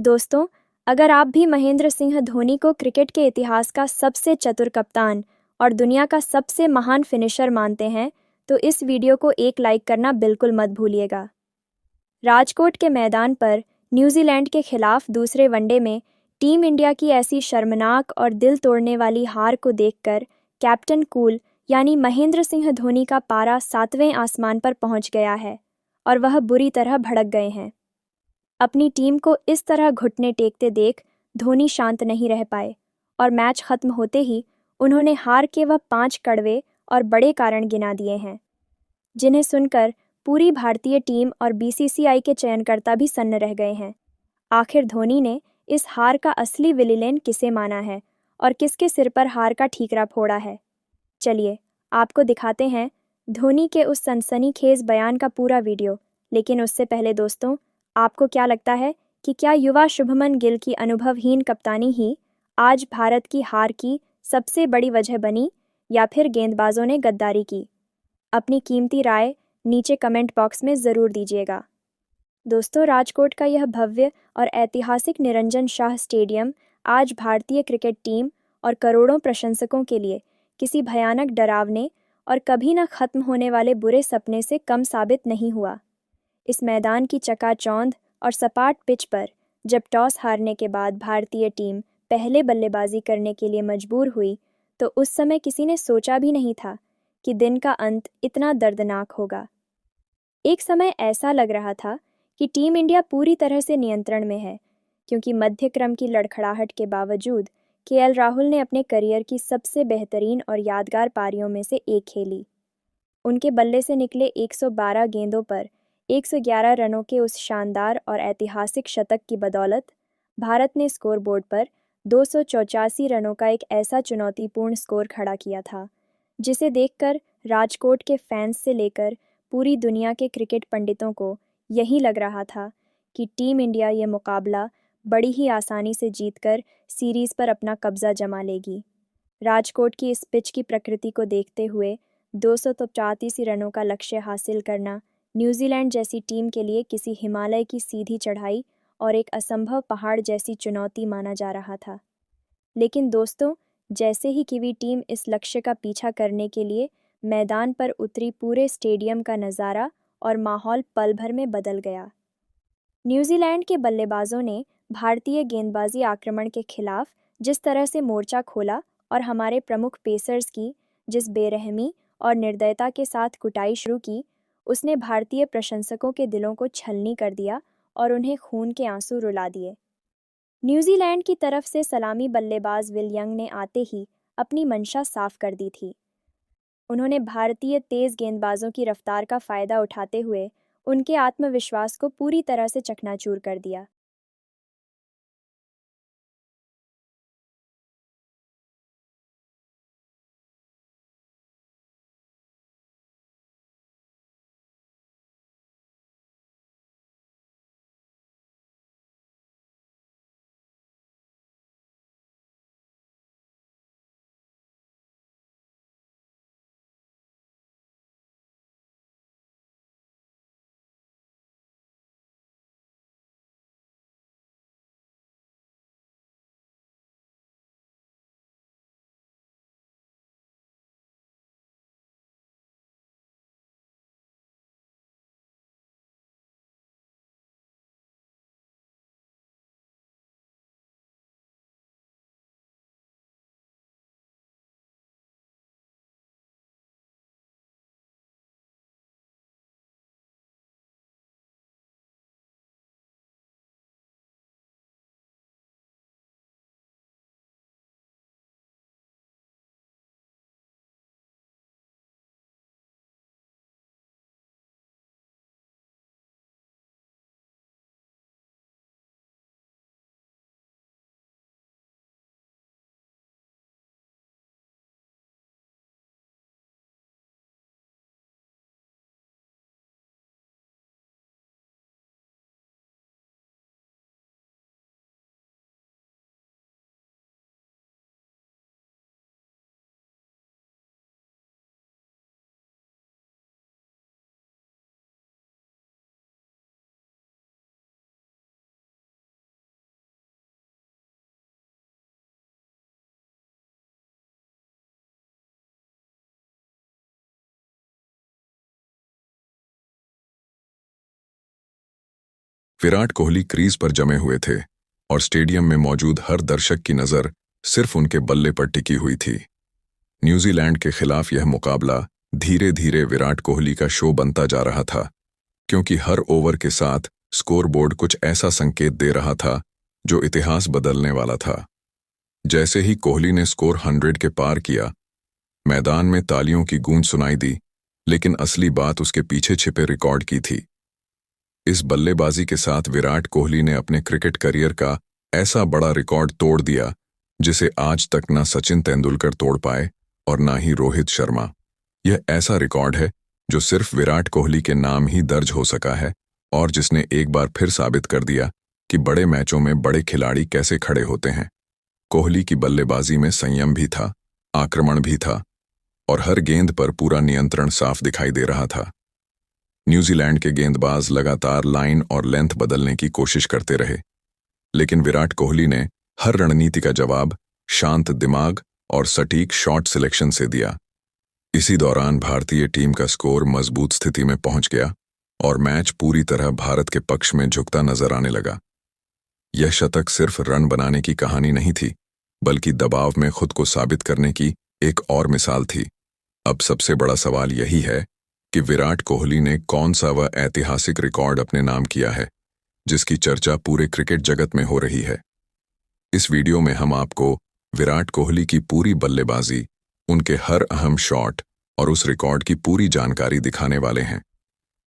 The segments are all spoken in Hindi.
दोस्तों, अगर आप भी महेंद्र सिंह धोनी को क्रिकेट के इतिहास का सबसे चतुर कप्तान और दुनिया का सबसे महान फिनिशर मानते हैं, तो इस वीडियो को एक लाइक करना बिल्कुल मत भूलिएगा। राजकोट के मैदान पर न्यूजीलैंड के खिलाफ दूसरे वनडे में टीम इंडिया की ऐसी शर्मनाक और दिल तोड़ने वाली हार को देखकर कैप्टन कूल यानी महेंद्र सिंह धोनी का पारा 7वें आसमान पर पहुंच गया है और वह बुरी तरह भड़क गए हैं। अपनी टीम को इस तरह घुटने टेकते देख धोनी शांत नहीं रह पाए और मैच खत्म होते ही उन्होंने हार के वह 5 कड़वे और बड़े कारण गिना दिए हैं, जिन्हें सुनकर पूरी भारतीय टीम और बीसीसीआई के चयनकर्ता भी सन्न रह गए हैं। आखिर धोनी ने इस हार का असली विलेन किसे माना है और किसके सिर पर हार का ठीकरा फोड़ा है? चलिए आपको दिखाते हैं धोनी के उस सनसनीखेज बयान का पूरा वीडियो। लेकिन उससे पहले दोस्तों, आपको क्या लगता है कि क्या युवा शुभमन गिल की अनुभवहीन कप्तानी ही आज भारत की हार की सबसे बड़ी वजह बनी, या फिर गेंदबाजों ने गद्दारी की? अपनी कीमती राय नीचे कमेंट बॉक्स में ज़रूर दीजिएगा। दोस्तों, राजकोट का यह भव्य और ऐतिहासिक निरंजन शाह स्टेडियम आज भारतीय क्रिकेट टीम और करोड़ों प्रशंसकों के लिए किसी भयानक डरावने और कभी न खत्म होने वाले बुरे सपने से कम साबित नहीं हुआ। इस मैदान की चकाचौंध और सपाट पिच पर जब टॉस हारने के बाद भारतीय टीम पहले बल्लेबाजी करने के लिए मजबूर हुई, तो उस समय किसी ने सोचा भी नहीं था कि दिन का अंत इतना दर्दनाक होगा। एक समय ऐसा लग रहा था कि टीम इंडिया पूरी तरह से नियंत्रण में है, क्योंकि मध्य क्रम की लड़खड़ाहट के बावजूद केएल राहुल ने अपने करियर की सबसे बेहतरीन और यादगार पारियों में से एक खेली। उनके बल्ले से निकले 112 गेंदों पर 111 रनों के उस शानदार और ऐतिहासिक शतक की बदौलत भारत ने स्कोरबोर्ड पर 284 रनों का एक ऐसा चुनौतीपूर्ण स्कोर खड़ा किया था, जिसे देखकर राजकोट के फैंस से लेकर पूरी दुनिया के क्रिकेट पंडितों को यही लग रहा था कि टीम इंडिया ये मुकाबला बड़ी ही आसानी से जीतकर सीरीज़ पर अपना कब्जा जमा लेगी। राजकोट की इस पिच की प्रकृति को देखते हुए 234 रनों का लक्ष्य हासिल करना न्यूजीलैंड जैसी टीम के लिए किसी हिमालय की सीधी चढ़ाई और एक असंभव पहाड़ जैसी चुनौती माना जा रहा था। लेकिन दोस्तों, जैसे ही कीवी टीम इस लक्ष्य का पीछा करने के लिए मैदान पर उतरी, पूरे स्टेडियम का नज़ारा और माहौल पल भर में बदल गया। न्यूजीलैंड के बल्लेबाजों ने भारतीय गेंदबाजी आक्रमण के खिलाफ जिस तरह से मोर्चा खोला और हमारे प्रमुख पेसर्स की जिस बेरहमी और निर्दयता के साथ कुटाई शुरू की, उसने भारतीय प्रशंसकों के दिलों को छलनी कर दिया और उन्हें खून के आंसू रुला दिए। न्यूजीलैंड की तरफ से सलामी बल्लेबाज विल यंग ने आते ही अपनी मंशा साफ कर दी थी। उन्होंने भारतीय तेज गेंदबाजों की रफ्तार का फायदा उठाते हुए उनके आत्मविश्वास को पूरी तरह से चकनाचूर कर दिया। विराट कोहली क्रीज पर जमे हुए थे और स्टेडियम में मौजूद हर दर्शक की नज़र सिर्फ उनके बल्ले पर टिकी हुई थी। न्यूजीलैंड के खिलाफ यह मुकाबला धीरे धीरे विराट कोहली का शो बनता जा रहा था, क्योंकि हर ओवर के साथ स्कोरबोर्ड कुछ ऐसा संकेत दे रहा था जो इतिहास बदलने वाला था। जैसे ही कोहली ने स्कोर 100 के पार किया, मैदान में तालियों की गूंज सुनाई दी, लेकिन असली बात उसके पीछे छिपे रिकॉर्ड की थी। इस बल्लेबाजी के साथ विराट कोहली ने अपने क्रिकेट करियर का ऐसा बड़ा रिकॉर्ड तोड़ दिया जिसे आज तक ना सचिन तेंदुलकर तोड़ पाए और ना ही रोहित शर्मा। यह ऐसा रिकॉर्ड है जो सिर्फ विराट कोहली के नाम ही दर्ज हो सका है और जिसने एक बार फिर साबित कर दिया कि बड़े मैचों में बड़े खिलाड़ी कैसे खड़े होते हैं। कोहली की बल्लेबाजी में संयम भी था, आक्रमण भी था और हर गेंद पर पूरा नियंत्रण साफ दिखाई दे रहा था। न्यूजीलैंड के गेंदबाज लगातार लाइन और लेंथ बदलने की कोशिश करते रहे, लेकिन विराट कोहली ने हर रणनीति का जवाब शांत दिमाग और सटीक शॉट सिलेक्शन से दिया। इसी दौरान भारतीय टीम का स्कोर मजबूत स्थिति में पहुंच गया और मैच पूरी तरह भारत के पक्ष में झुकता नजर आने लगा। यह शतक सिर्फ रन बनाने की कहानी नहीं थी, बल्कि दबाव में खुद को साबित करने की एक और मिसाल थी। अब सबसे बड़ा सवाल यही है कि विराट कोहली ने कौन सा वह ऐतिहासिक रिकॉर्ड अपने नाम किया है जिसकी चर्चा पूरे क्रिकेट जगत में हो रही है। इस वीडियो में हम आपको विराट कोहली की पूरी बल्लेबाजी, उनके हर अहम शॉट और उस रिकॉर्ड की पूरी जानकारी दिखाने वाले हैं,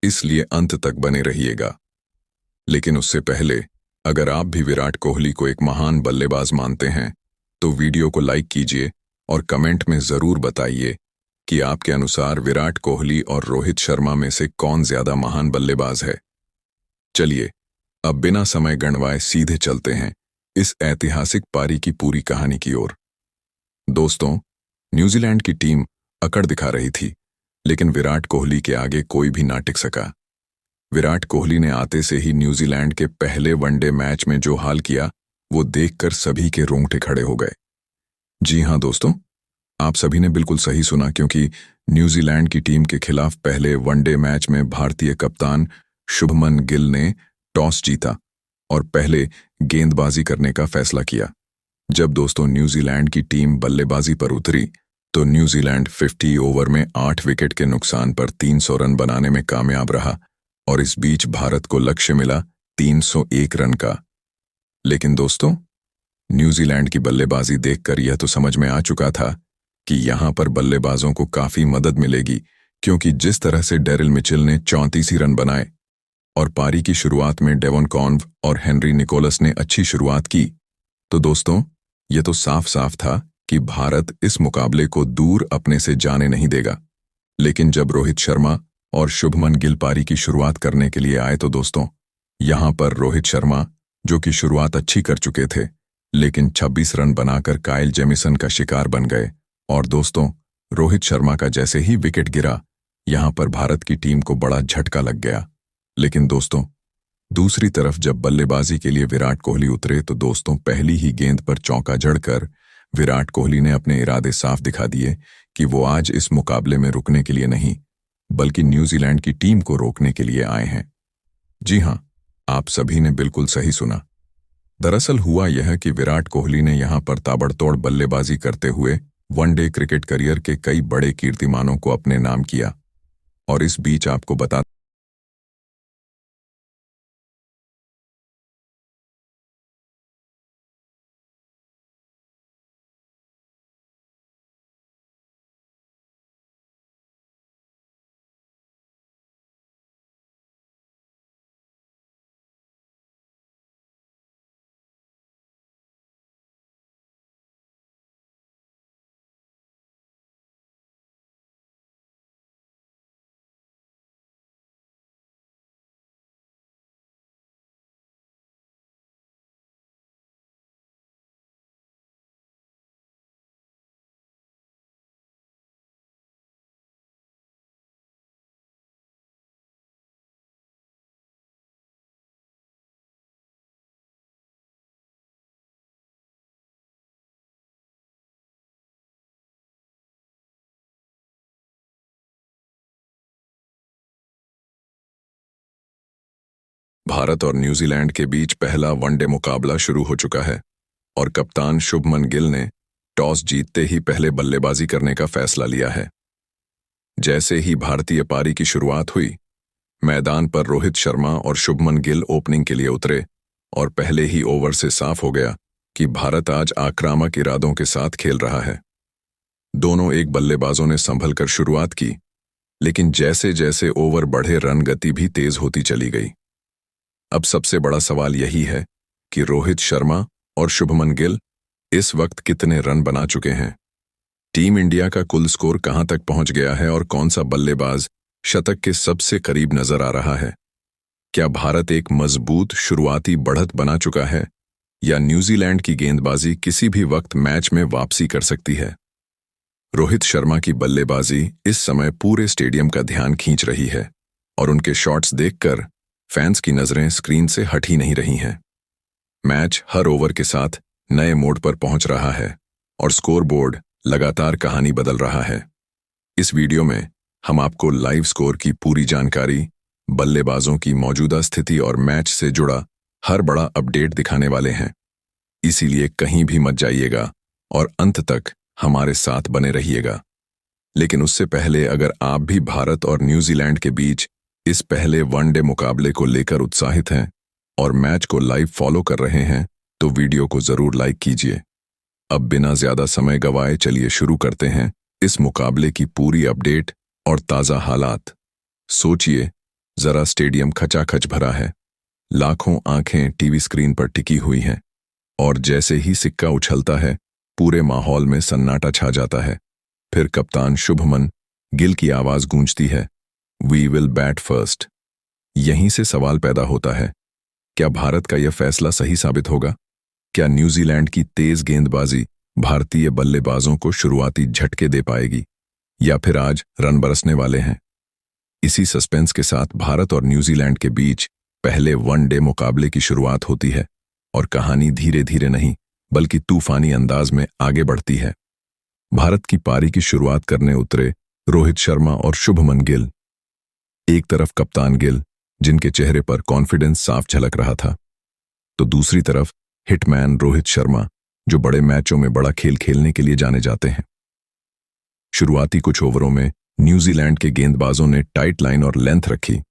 इसलिए अंत तक बने रहिएगा। लेकिन उससे पहले, अगर आप भी विराट कोहली को एक महान बल्लेबाज मानते हैं तो वीडियो को लाइक कीजिए और कमेंट में जरूर बताइए कि आपके अनुसार विराट कोहली और रोहित शर्मा में से कौन ज्यादा महान बल्लेबाज है। चलिए अब बिना समय गंवाए सीधे चलते हैं इस ऐतिहासिक पारी की पूरी कहानी की ओर। दोस्तों, न्यूजीलैंड की टीम अकड़ दिखा रही थी, लेकिन विराट कोहली के आगे कोई भी ना टिक सका। विराट कोहली ने आते से ही न्यूजीलैंड के पहले वनडे मैच में जो हाल किया, वो देखकर सभी के रोंगटे खड़े हो गए। जी हां दोस्तों, आप सभी ने बिल्कुल सही सुना, क्योंकि न्यूजीलैंड की टीम के खिलाफ पहले वनडे मैच में भारतीय कप्तान शुभमन गिल ने टॉस जीता और पहले गेंदबाजी करने का फैसला किया। जब दोस्तों न्यूजीलैंड की टीम बल्लेबाजी पर उतरी तो न्यूजीलैंड 50 ओवर में 8 विकेट के नुकसान पर 300 रन बनाने में कामयाब रहा और इस बीच भारत को लक्ष्य मिला 301 रन का। लेकिन दोस्तों, न्यूजीलैंड की बल्लेबाजी देखकर यह तो समझ में आ चुका था कि यहां पर बल्लेबाजों को काफी मदद मिलेगी, क्योंकि जिस तरह से डेरिल मिचेल ने 34 रन बनाए और पारी की शुरुआत में डेवन कॉन्व और हेनरी निकोलस ने अच्छी शुरुआत की, तो दोस्तों यह तो साफ साफ था कि भारत इस मुकाबले को दूर अपने से जाने नहीं देगा। लेकिन जब रोहित शर्मा और शुभमन गिल पारी की शुरुआत करने के लिए आए तो दोस्तों, यहां पर रोहित शर्मा, जो कि शुरुआत अच्छी कर चुके थे, लेकिन 26 रन बनाकर काइल जेमिसन का शिकार बन गए। और दोस्तों, रोहित शर्मा का जैसे ही विकेट गिरा, यहां पर भारत की टीम को बड़ा झटका लग गया। लेकिन दोस्तों, दूसरी तरफ जब बल्लेबाजी के लिए विराट कोहली उतरे तो दोस्तों, पहली ही गेंद पर चौका जड़कर विराट कोहली ने अपने इरादे साफ दिखा दिए कि वो आज इस मुकाबले में रुकने के लिए नहीं, बल्कि न्यूजीलैंड की टीम को रोकने के लिए आए हैं। जी हां, आप सभी ने बिल्कुल सही सुना। दरअसल हुआ यह कि विराट कोहली ने यहां पर ताबड़तोड़ बल्लेबाजी करते हुए वनडे क्रिकेट करियर के कई बड़े कीर्तिमानों को अपने नाम किया। और इस बीच आपको बता भारत और न्यूजीलैंड के बीच पहला वनडे मुकाबला शुरू हो चुका है और कप्तान शुभमन गिल ने टॉस जीतते ही पहले बल्लेबाजी करने का फैसला लिया है। जैसे ही भारतीय पारी की शुरुआत हुई, मैदान पर रोहित शर्मा और शुभमन गिल ओपनिंग के लिए उतरे और पहले ही ओवर से साफ हो गया कि भारत आज आक्रामक इरादों के साथ खेल रहा है। दोनों एक बल्लेबाजों ने संभल कर शुरुआत की, लेकिन जैसे जैसे ओवर बढ़े रन गति भी तेज होती चली गई। अब सबसे बड़ा सवाल यही है कि रोहित शर्मा और शुभमन गिल इस वक्त कितने रन बना चुके हैं, टीम इंडिया का कुल स्कोर कहां तक पहुंच गया है और कौन सा बल्लेबाज शतक के सबसे करीब नजर आ रहा है। क्या भारत एक मजबूत शुरुआती बढ़त बना चुका है या न्यूजीलैंड की गेंदबाजी किसी भी वक्त मैच में वापसी कर सकती है। रोहित शर्मा की बल्लेबाजी इस समय पूरे स्टेडियम का ध्यान खींच रही है और उनके शॉट्स देखकर फैंस की नजरें स्क्रीन से हट ही नहीं रही हैं। मैच हर ओवर के साथ नए मोड़ पर पहुंच रहा है और स्कोर बोर्ड लगातार कहानी बदल रहा है। इस वीडियो में हम आपको लाइव स्कोर की पूरी जानकारी, बल्लेबाजों की मौजूदा स्थिति और मैच से जुड़ा हर बड़ा अपडेट दिखाने वाले हैं। इसीलिए कहीं भी मत जाइएगा और अंत तक हमारे साथ बने रहिएगा। लेकिन उससे पहले अगर आप भी भारत और न्यूजीलैंड के बीच इस पहले वनडे मुकाबले को लेकर उत्साहित हैं और मैच को लाइव फॉलो कर रहे हैं तो वीडियो को जरूर लाइक कीजिए। अब बिना ज्यादा समय गवाए चलिए शुरू करते हैं इस मुकाबले की पूरी अपडेट और ताजा हालात। सोचिए, जरा स्टेडियम खचाखच भरा है, लाखों आंखें टीवी स्क्रीन पर टिकी हुई हैं और जैसे ही सिक्का उछलता है पूरे माहौल में सन्नाटा छा जाता है। फिर कप्तान शुभमन गिल की आवाज गूंजती है, वी विल बैट फर्स्ट। यहीं से सवाल पैदा होता है, क्या भारत का यह फैसला सही साबित होगा? क्या न्यूजीलैंड की तेज गेंदबाजी भारतीय बल्लेबाजों को शुरुआती झटके दे पाएगी या फिर आज रन बरसने वाले हैं? इसी सस्पेंस के साथ भारत और न्यूजीलैंड के बीच पहले वनडे मुकाबले की शुरुआत होती है और कहानी धीरे धीरे नहीं बल्कि तूफानी अंदाज में आगे बढ़ती है। भारत की पारी की शुरुआत करने उतरे रोहित शर्मा और शुभमन गिल। एक तरफ कप्तान गिल, जिनके चेहरे पर कॉन्फिडेंस साफ झलक रहा था, तो दूसरी तरफ हिटमैन रोहित शर्मा, जो बड़े मैचों में बड़ा खेल खेलने के लिए जाने जाते हैं। शुरुआती कुछ ओवरों में न्यूजीलैंड के गेंदबाजों ने टाइट लाइन और लेंथ रखी।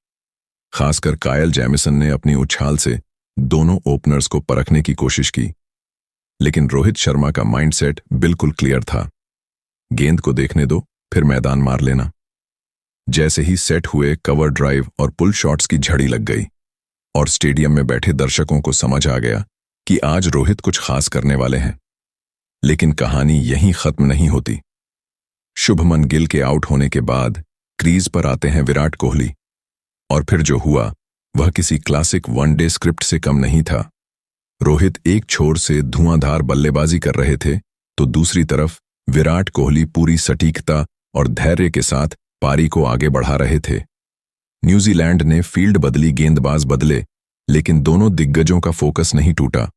खासकर कायल जैमिसन ने अपनी उछाल से दोनों ओपनर्स को परखने की कोशिश की, लेकिन रोहित शर्मा का माइंडसेट बिल्कुल क्लियर था, गेंद को देखने दो फिर मैदान मार लेना। जैसे ही सेट हुए, कवर ड्राइव और पुल शॉट्स की झड़ी लग गई और स्टेडियम में बैठे दर्शकों को समझ आ गया कि आज रोहित कुछ खास करने वाले हैं। लेकिन कहानी यहीं खत्म नहीं होती। शुभमन गिल के आउट होने के बाद क्रीज पर आते हैं विराट कोहली और फिर जो हुआ वह किसी क्लासिक वनडे स्क्रिप्ट से कम नहीं था। रोहित एक छोर से धुआंधार बल्लेबाजी कर रहे थे तो दूसरी तरफ विराट कोहली पूरी सटीकता और धैर्य के साथ पारी को आगे बढ़ा रहे थे। न्यूजीलैंड ने फील्ड बदली, गेंदबाज बदले, लेकिन दोनों दिग्गजों का फोकस नहीं टूटा।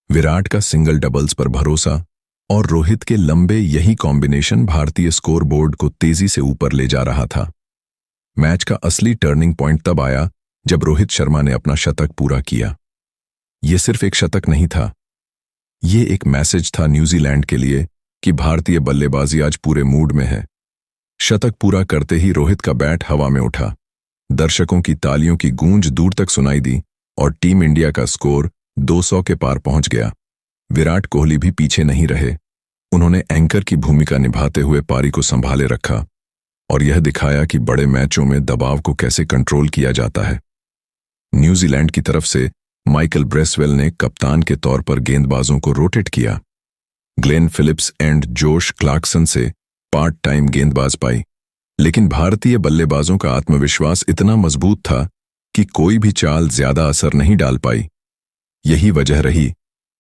विराट का सिंगल डबल्स पर भरोसा और रोहित के लंबे, यही कॉम्बिनेशन भारतीय स्कोर बोर्ड को तेजी से ऊपर ले जा रहा था। मैच का असली टर्निंग पॉइंट तब आया जब रोहित शर्मा ने अपना शतक पूरा किया। यह सिर्फ एक शतक नहीं था, यह एक मैसेज था न्यूजीलैंड के लिए कि भारतीय बल्लेबाजी आज पूरे मूड में है। शतक पूरा करते ही रोहित का बैट हवा में उठा, दर्शकों की तालियों की गूंज दूर तक सुनाई दी और टीम इंडिया का स्कोर 200 के पार पहुंच गया। विराट कोहली भी पीछे नहीं रहे, उन्होंने एंकर की भूमिका निभाते हुए पारी को संभाले रखा और यह दिखाया कि बड़े मैचों में दबाव को कैसे कंट्रोल किया जाता है। न्यूजीलैंड की तरफ से माइकल ब्रेसवेल ने कप्तान के तौर पर गेंदबाजों को रोटेट किया। ग्लेन फिलिप्स एंड जोश क्लार्कसन से पार्ट टाइम गेंदबाज पाई, लेकिन भारतीय बल्लेबाजों का आत्मविश्वास इतना मजबूत था कि कोई भी चाल ज्यादा असर नहीं डाल पाई। यही वजह रही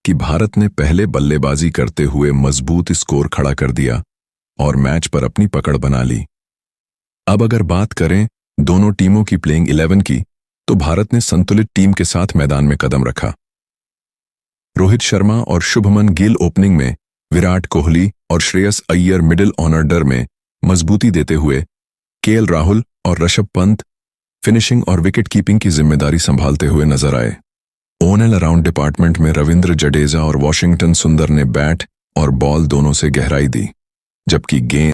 कि भारत ने पहले बल्लेबाजी करते हुए मजबूत स्कोर खड़ा कर दिया और मैच पर अपनी पकड़ बना ली। अब अगर बात करें दोनों टीमों की प्लेइंग 11 की, तो भारत ने संतुलित टीम के साथ मैदान में कदम रखा। रोहित शर्मा और शुभमन गिल ओपनिंग में, विराट कोहली और श्रेयस अय्यर मिडिल ऑर्डर में मजबूती देते हुए, केएल राहुल और ऋषभ पंत फिनिशिंग और विकेट कीपिंग की जिम्मेदारी संभालते हुए नजर आए। ऑल अराउंड डिपार्टमेंट में रविंद्र जडेजा और वॉशिंगटन सुंदर ने बैट और बॉल दोनों से गहराई दी, जबकि गेंद